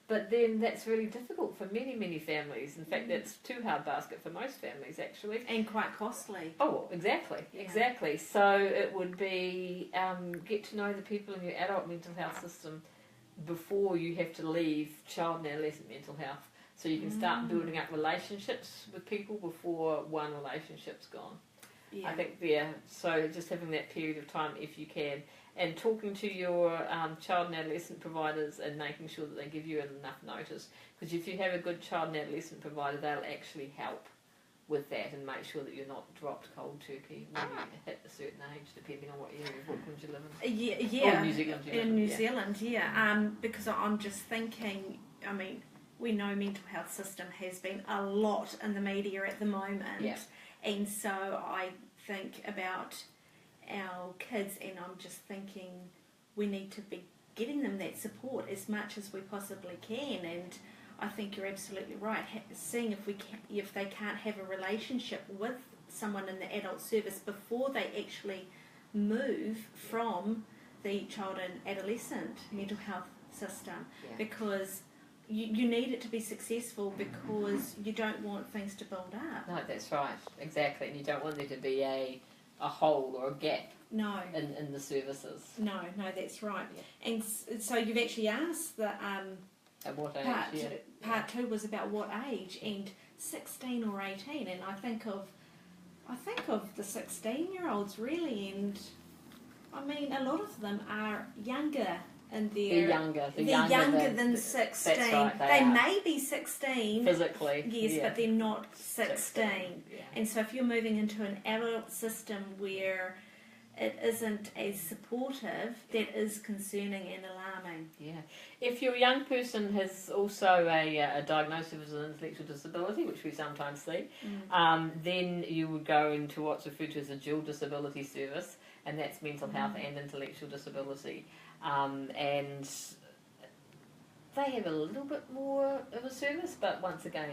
S3: But then that's really difficult for many, many families. In fact, that's too hard basket for most families, actually.
S1: And quite costly.
S3: Oh, exactly. So it would be get to know the people in your adult mental health system before you have to leave child and adolescent mental health. So you can start building up relationships with people before one relationship's gone. Yeah. I think so just having that period of time if you can. And talking to your child and adolescent providers and making sure that they give you enough notice. Because if you have a good child and adolescent provider, they'll actually help with that and make sure that you're not dropped cold turkey when you hit a certain age, depending on what area of Auckland you live in.
S1: Yeah.
S3: Or New Zealand.
S1: In New Zealand, because I'm just thinking, I mean, we know mental health system has been a lot in the media at the moment.
S3: Yeah.
S1: And so I think about our kids, and I'm just thinking we need to be getting them that support as much as we possibly can. And I think you're absolutely right. Seeing if they can't have a relationship with someone in the adult service before they actually move from the child and adolescent mental health system, because you need it to be successful, because you don't want things to build up.
S3: No, that's right, exactly. And you don't want there to be a hole or a gap in the services. No,
S1: that's right. Yeah. And so you've actually asked the
S3: at what age?
S1: Part 2 was about what age, and 16 or 18, and I think of the 16-year-olds really, and I mean a lot of them are younger. And they're younger than 16.
S3: That's right,
S1: they may be 16
S3: physically,
S1: yes, but they're not 16.
S3: Yeah.
S1: And so if you're moving into an adult system where it isn't as supportive, that is concerning and alarming.
S3: Yeah. If your young person has also a diagnosis of an intellectual disability, which we sometimes see, then you would go into what's referred to as a dual disability service, and that's mental health and intellectual disability. And they have a little bit more of a service, but once again,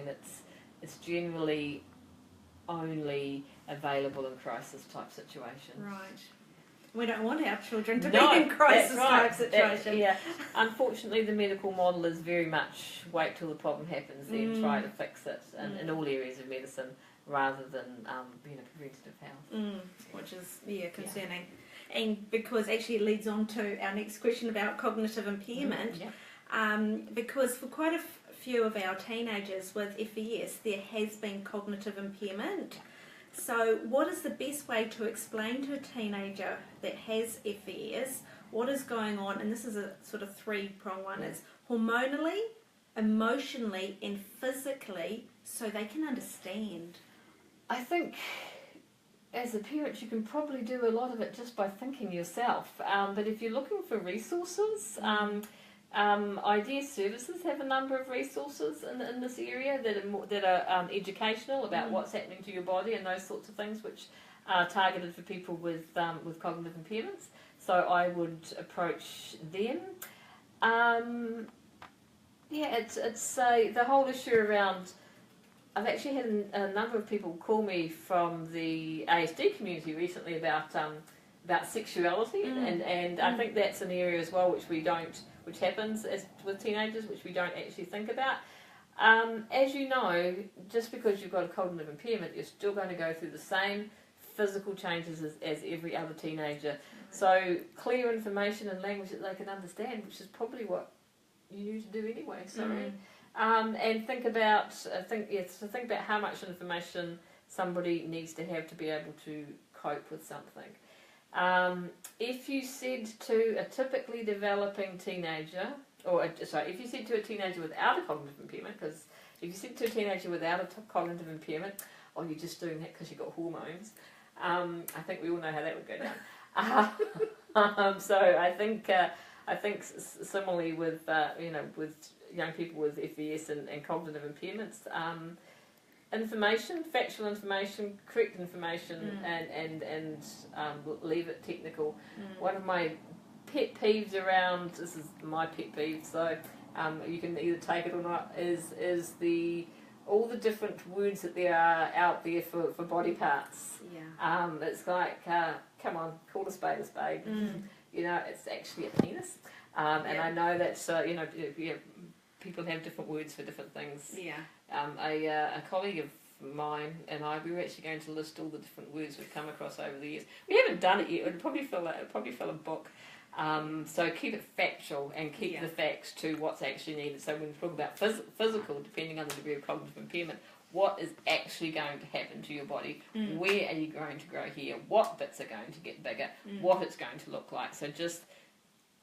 S3: it's generally only available in crisis type situations.
S1: Right. We don't want our children to be in crisis type situations.
S3: Unfortunately, the medical model is very much wait till the problem happens, then try to fix it in all areas of medicine, rather than preventative health.
S1: Which is concerning. And because actually it leads on to our next question about cognitive impairment, because for quite a few of our teenagers with FVS, there has been cognitive impairment. So what is the best way to explain to a teenager that has FVS what is going on? And this is a sort of three-pronged one. It's hormonally, emotionally and physically, so they can understand. I think as a parent, you can probably do a lot of it just by thinking yourself. But if you're looking for resources, IDEA Services have a number of resources in this area that are educational about what's happening to your body and those sorts of things, which are targeted for people with cognitive impairments. So I would approach them. It's the whole issue around. I've actually had a number of people call me from the ASD community recently about sexuality, and I think that's an area as well which happens with teenagers, which we don't actually think about. As you know, just because you've got a cognitive impairment, you're still going to go through the same physical changes as every other teenager. So clear information and language that they can understand, which is probably what you need to do anyway. And think about how much information somebody needs to have to be able to cope with something. If you said to a typically developing teenager, if you said to a teenager without a cognitive impairment, because if you said to a teenager without a cognitive impairment, you're just doing that because you've got hormones, I think we all know how that would go down. So I
S3: I think similarly with with young people with FVS and cognitive impairments, information, factual information, correct information, and leave it technical. One of my pet peeves around, this is my pet peeve, so you can either take it or not, is all the different words that there are out there for body parts.
S1: Yeah.
S3: It's like, come on, call a spade a spade. It's actually a penis. And I know that, people have different words for different things.
S1: Yeah.
S3: A colleague of mine and I, we were actually going to list all the different words we've come across over the years. We haven't done it yet. It'd probably fill a book. So keep it factual and keep the facts to what's actually needed. So when we talk about physical, depending on the degree of cognitive impairment, what is actually going to happen to your body? Where are you going to grow here? What bits are going to get bigger? What it's going to look like? So just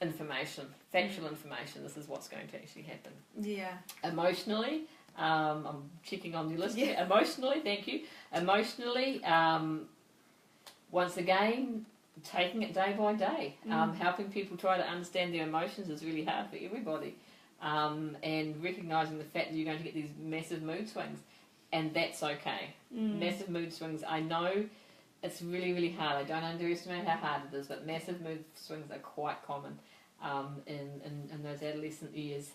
S3: information, factual information. This is what's going to actually happen.
S1: Yeah.
S3: Emotionally, I'm checking on the list here.
S1: Yeah.
S3: Emotionally, thank you. Emotionally, once again, taking it day by day. Helping people try to understand their emotions is really hard for everybody. And recognising the fact that you're going to get these massive mood swings. And that's okay. Massive mood swings, I know it's really, really hard. I don't underestimate how hard it is, but massive mood swings are quite common in those adolescent years.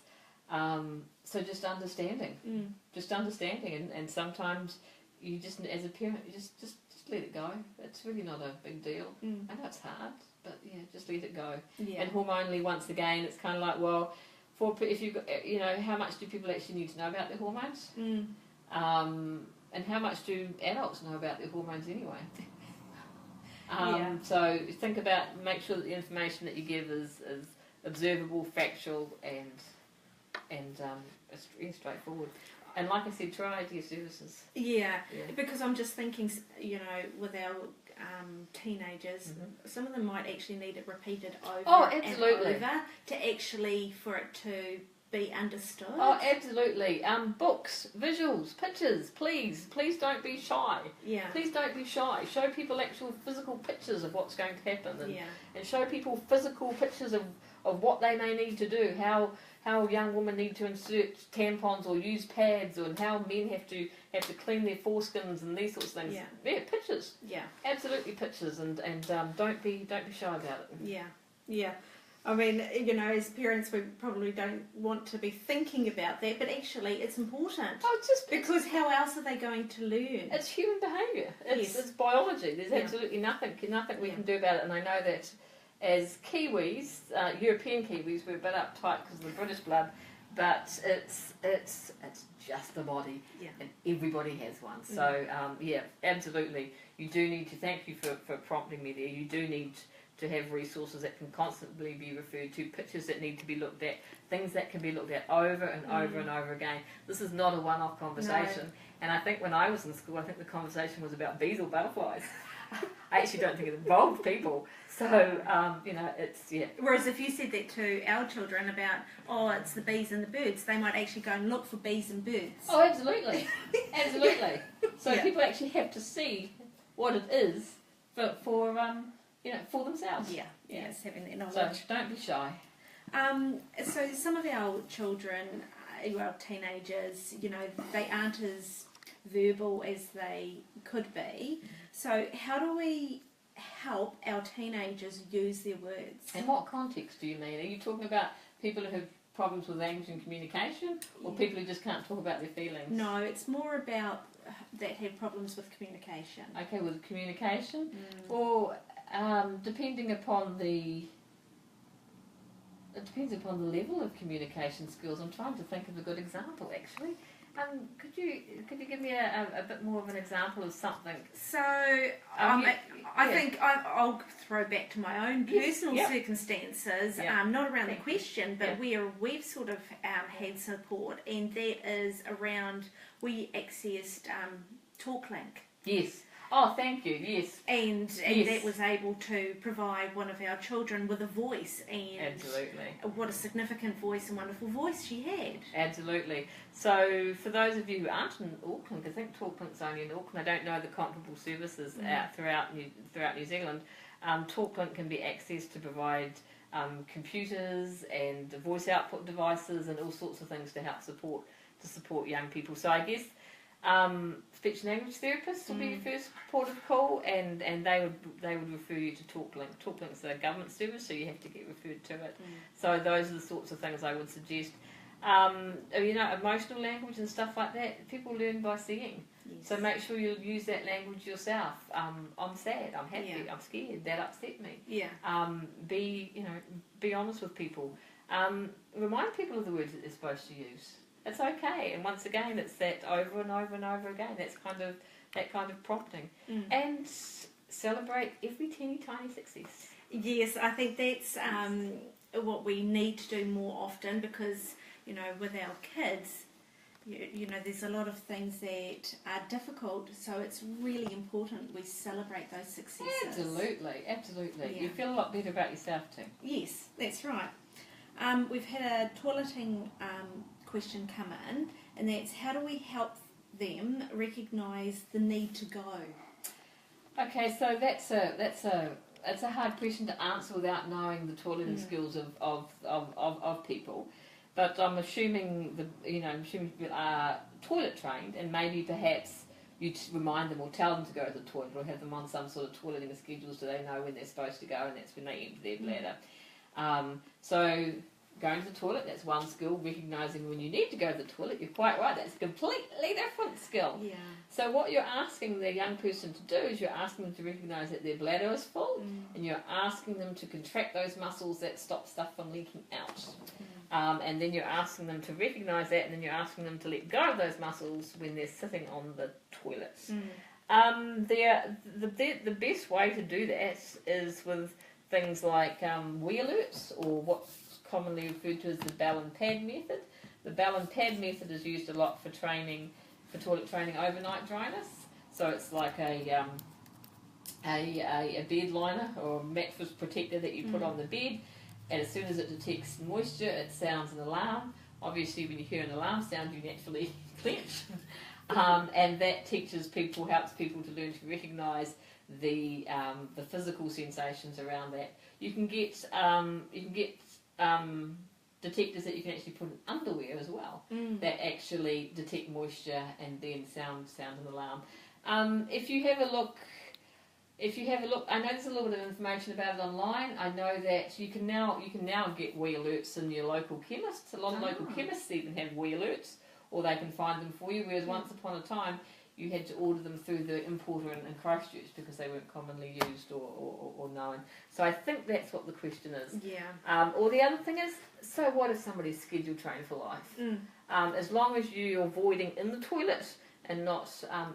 S3: So just understanding. And sometimes you just, as a parent, you just let it go. It's really not a big deal. I know it's hard, but just let it go.
S1: Yeah.
S3: And hormonally, once again, it's kind of like, well, if you've got, how much do people actually need to know about their hormones? And how much do adults know about their hormones anyway? So think about, make sure that the information that you give is observable, factual, and straightforward. And like I said, try idea services.
S1: Yeah, because I'm just thinking, with our teenagers, some of them might actually need it repeated over and over to actually, for it to be understood.
S3: Oh, absolutely. Books, visuals, pictures, please don't be shy.
S1: Yeah.
S3: Please don't be shy. Show people actual physical pictures of what's going to happen, and show people physical pictures of what they may need to do, how young women need to insert tampons or use pads, and how men have to clean their foreskins and these sorts of things. Yeah, pictures. Yeah. Absolutely pictures, and don't be shy about it.
S1: Yeah. Yeah. I mean, as parents, we probably don't want to be thinking about that, but actually it's important.
S3: Oh,
S1: because how else are they going to learn?
S3: It's human behaviour. It's biology. There's absolutely nothing we can do about it. And I know that as Kiwis, European Kiwis, we're a bit uptight because of the British blood, but it's just the body, and everybody has one. So absolutely, you do need to. Thank you for prompting me there. You do need to have resources that can constantly be referred to, pictures that need to be looked at, things that can be looked at over and over and over again. This is not a one-off conversation. No. And I think when I was in school, I think the conversation was about bees or butterflies. I actually don't think it involved people. So, it's,
S1: Whereas if you said that to our children about, it's the bees and the birds, they might actually go and look for bees and birds.
S3: Oh, absolutely. Absolutely. So people actually have to see what it is for themselves.
S1: It's having that knowledge.
S3: So don't be shy.
S1: So some of our children, our teenagers, they aren't as verbal as they could be. So how do we help our teenagers use their words?
S3: In what context do you mean? Are you talking about people who have problems with language and communication, or people who just can't talk about their feelings?
S1: No, it's more about that have problems with communication.
S3: Okay, with communication? Or depending upon the level of communication skills. I'm trying to think of a good example, actually. Could you give me a bit more of an example of something?
S1: So I think I'll throw back to my own personal circumstances, not around the question, but where we've sort of had support, and that is around, we accessed TalkLink.
S3: Yes. Oh, thank you. Yes.
S1: And that was able to provide one of our children with a voice, and what a significant voice and wonderful voice she had.
S3: Absolutely. So for those of you who aren't in Auckland, I think TalkLink's only in Auckland. I don't know the comparable services out throughout New Zealand. TalkLink can be accessed to provide computers and voice output devices and all sorts of things to help support young people. So I guess speech and language therapists will be your first port of call, and they would refer you to TalkLink. TalkLink's a government service, so you have to get referred to it. So those are the sorts of things I would suggest. Emotional language and stuff like that, people learn by seeing.
S1: Yes.
S3: So make sure you use that language yourself. I'm sad, I'm happy, I'm scared, that upset me.
S1: Yeah.
S3: Be honest with people. Remind people of the words that they're supposed to use. It's okay, and once again, it's that over and over and over again. That's that kind of prompting, and celebrate every teeny tiny success.
S1: Yes, I think that's what we need to do more often, because with our kids, there's a lot of things that are difficult, so it's really important we celebrate those successes.
S3: Absolutely.
S1: Yeah.
S3: You feel a lot better about yourself too.
S1: Yes, that's right. We've had a toileting question come in, and that's, how do we help them recognise the need to go?
S3: Okay, so that's a hard question to answer without knowing the toileting skills of people. But I'm assuming people are toilet trained, and maybe perhaps you remind them or tell them to go to the toilet, or have them on some sort of toileting schedule so they know when they're supposed to go, and that's when they empty their bladder. So going to the toilet, that's one skill. Recognising when you need to go to the toilet, you're quite right, that's a completely different skill.
S1: Yeah.
S3: So what you're asking the young person to do is you're asking them to recognise that their bladder is full, and you're asking them to contract those muscles that stop stuff from leaking out. And then you're asking them to recognise that, and then you're asking them to let go of those muscles when they're sitting on the toilets. The best way to do that is with things like wee alerts, or what's commonly referred to as the bell and pad method. The bell and pad method is used a lot for toilet training overnight dryness. So it's like a bed liner or a mattress protector that you put on the bed, and as soon as it detects moisture, it sounds an alarm. Obviously, when you hear an alarm sound, you naturally clench, and that helps people to learn to recognise the physical sensations around that. You can get detectors that you can actually put in underwear as well, that actually detect moisture and then sound an alarm. If you have a look, I know there's a little bit of information about it online. I know that you can now get wee alerts in your local chemists. A lot of local chemists even have wee alerts, or they can find them for you. Whereas once upon a time, you had to order them through the importer in Christchurch because they weren't commonly used or known. So I think that's what the question is.
S1: Yeah.
S3: Or the other thing is, so what if somebody's schedule trained for life? As long as you're avoiding in the toilet and not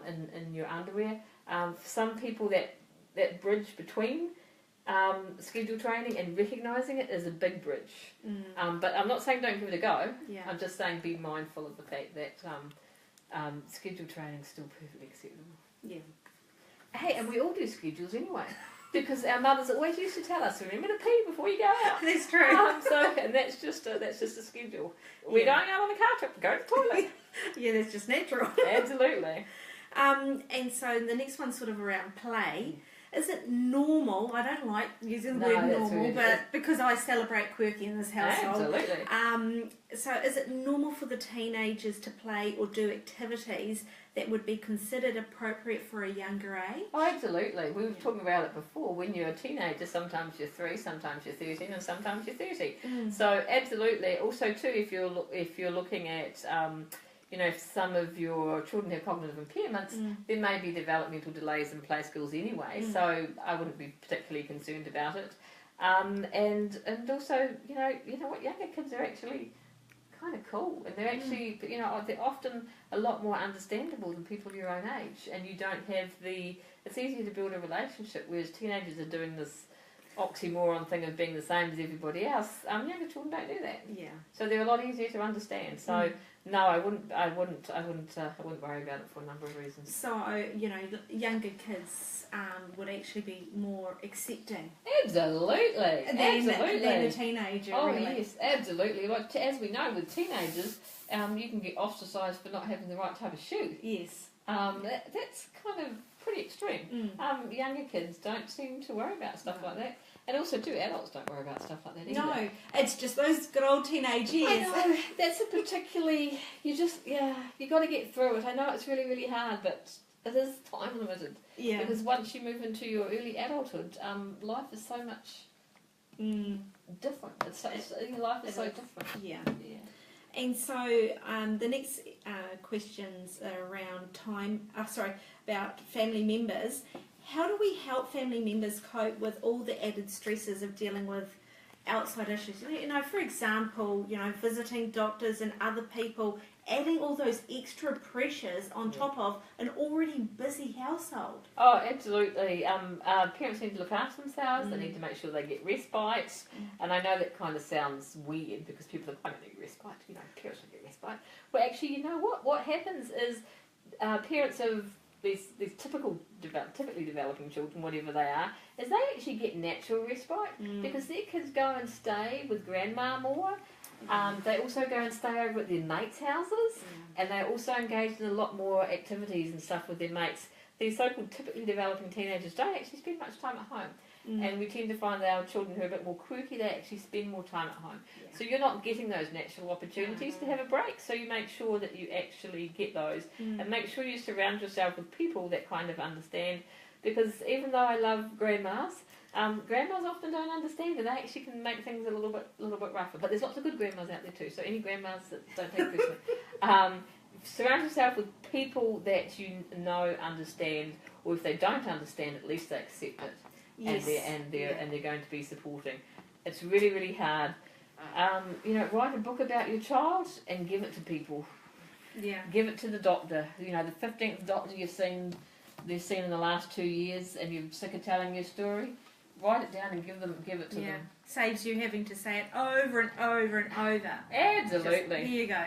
S3: in your underwear. For some people, that bridge between schedule training and recognising it is a big bridge. But I'm not saying don't give it a go.
S1: Yeah.
S3: I'm just saying be mindful of the fact that schedule training is still perfectly acceptable.
S1: Yeah.
S3: Hey, and we all do schedules anyway, because our mothers always used to tell us, remember to pee before you go out.
S1: That's true.
S3: And that's just a schedule. We're going out on a car trip, go to the toilet.
S1: Yeah, that's just natural.
S3: Absolutely.
S1: And so the next one's sort of around play. Is it normal? I don't like using the word normal,
S3: really
S1: but because I celebrate quirky in this household.
S3: Absolutely.
S1: So is it normal for the teenagers to play or do activities that would be considered appropriate for a younger age?
S3: Oh, absolutely. We were talking about it before. When you're a teenager, sometimes you're 3, sometimes you're 13, and sometimes you're 30. So absolutely. Also, too, if you're looking at if some of your children have cognitive impairments, there may be developmental delays in play skills anyway, so I wouldn't be particularly concerned about it. And also, you know what, younger kids are actually kind of cool, and they're actually, they're often a lot more understandable than people your own age, and you don't have it's easier to build a relationship, whereas teenagers are doing this oxymoron thing of being the same as everybody else. Younger children don't do that.
S1: Yeah.
S3: So they're a lot easier to understand. So no, I wouldn't worry about it for a number of reasons.
S1: So younger kids would actually be more accepting.
S3: Absolutely.
S1: Than a teenager.
S3: Oh
S1: really.
S3: yes, absolutely. Like as we know with teenagers, you can get ostracised for not having the right type of shoe.
S1: Yes.
S3: That's kind of pretty extreme. Younger kids don't seem to worry about stuff like that. And also, too, adults don't worry about stuff like that either.
S1: No, it's just those good old teenage years.
S3: I know, that's a particularly, you got to get through it. I know it's really, really hard, but it is time limited.
S1: Yeah.
S3: Because once you move into your early adulthood, life is so much different. Your life is so different.
S1: Yeah.
S3: Yeah.
S1: And so the next questions are around about family members. How do we help family members cope with all the added stresses of dealing with outside issues? For example, visiting doctors and other people, adding all those extra pressures on top of an already busy household.
S3: Oh, absolutely. Parents need to look after themselves. They need to make sure they get respite. And I know that kind of sounds weird because people think, I don't need respite. Parents don't get respite. Well, actually, you know what? What happens is parents of these typically developing children, whatever they are, is they actually get natural respite because their kids go and stay with grandma more. They also go and stay over at their mates' houses, and they're also engaged in a lot more activities and stuff with their mates. These so-called typically developing teenagers don't actually spend much time at home. And we tend to find that our children who are a bit more quirky, they actually spend more time at home. Yeah. So you're not getting those natural opportunities to have a break. So you make sure that you actually get those and make sure you surround yourself with people that kind of understand. Because even though I love grandmas, grandmas often don't understand, and they actually can make things a little bit rougher. But there's lots of good grandmas out there too. So any grandmas that don't take Christmas, surround yourself with people that you know understand, or if they don't understand, at least they accept it. Yes. And they're going to be supporting. It's really, really hard. Write a book about your child and give it to people. Yeah. Give it to the doctor. The 15th doctor they've seen in the last 2 years, and you're sick of telling your story. Write it down and give it to them.
S1: Saves you having to say it over and over and over.
S3: Absolutely.
S1: Here you go.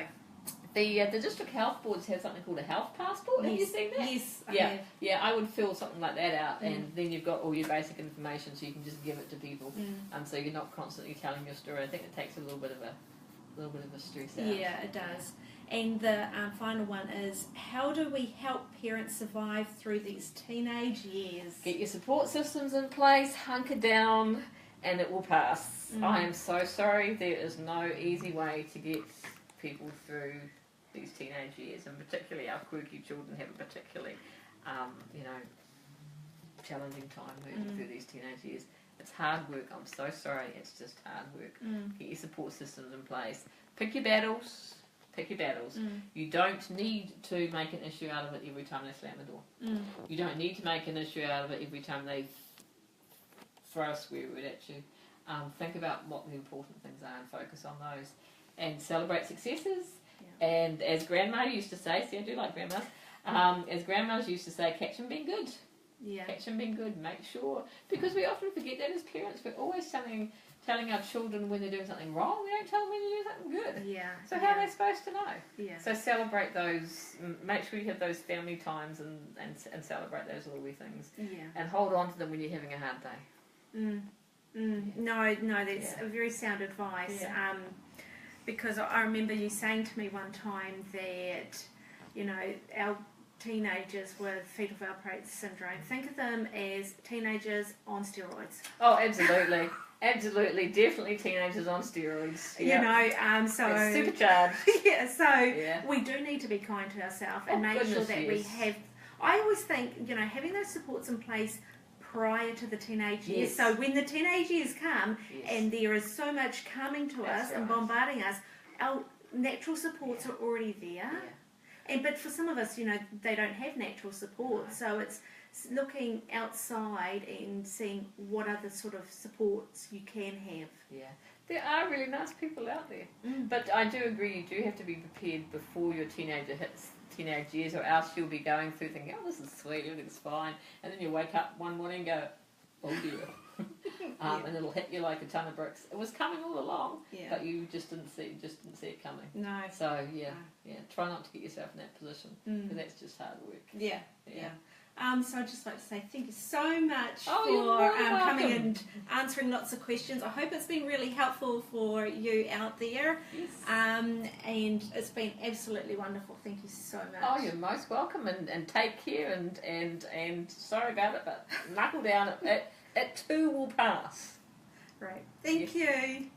S3: The district health boards have something called a health passport. Have you seen that?
S1: Yes, I have.
S3: Yeah, I would fill something like that out, and then you've got all your basic information, so you can just give it to people, so you're not constantly telling your story. I think it takes a little bit of a stress out.
S1: Yeah, it does. And the final one is, how do we help parents survive through these teenage years?
S3: Get your support systems in place, hunker down, and it will pass. I am so sorry. There is no easy way to get people through these teenage years, and particularly our quirky children have a particularly, challenging time moving through these teenage years. It's hard work. I'm so sorry. It's just hard work. Get your support systems in place. Pick your battles. You don't need to make an issue out of it every time they slam the door. You don't need to make an issue out of it every time they throw a swear word at you. Think about what the important things are and focus on those. And celebrate successes. Yeah. And as Grandma used to say, see, I do like grandmas. As grandmas used to say, catch them being good. Yeah. Catch them being good. Make sure, because we often forget that as parents. We're always telling our children when they're doing something wrong. We don't tell them when they're doing something good. Yeah. So how are they supposed to know? Yeah. So celebrate those. Make sure you have those family times and celebrate those little wee things. Yeah. And hold on to them when you're having a hard day.
S1: No, that's a very sound advice. Yeah. Because I remember you saying to me one time that, our teenagers with fetal Valparaiso syndrome, think of them as teenagers on steroids.
S3: Oh, absolutely. Absolutely. Definitely teenagers on steroids. Yep.
S1: So...
S3: It's supercharged.
S1: We do need to be kind to ourselves and make sure that we have... I always think, having those supports in place prior to the teenage years. So when the teenage years come and there is so much coming to us and bombarding us, our natural supports are already there. Yeah. But for some of us, they don't have natural support. So it's looking outside and seeing what other sort of supports you can have. Yeah.
S3: There are really nice people out there. But I do agree, you do have to be prepared before your teenager hits teenage years, or else you'll be going through thinking, oh, this is sweet, everything's fine, and then you wake up one morning and go, oh dear. And it'll hit you like a ton of bricks. It was coming all along, but you just didn't see it coming. No. So try not to get yourself in that position, because that's just hard work. Yeah.
S1: So I'd just like to say thank you so much for coming and answering lots of questions. I hope it's been really helpful for you out there. Yes. And it's been absolutely wonderful. Thank you so much.
S3: Oh, you're most welcome, and take care, and sorry about it, but knuckle down. It too will pass.
S1: Great. Thank you.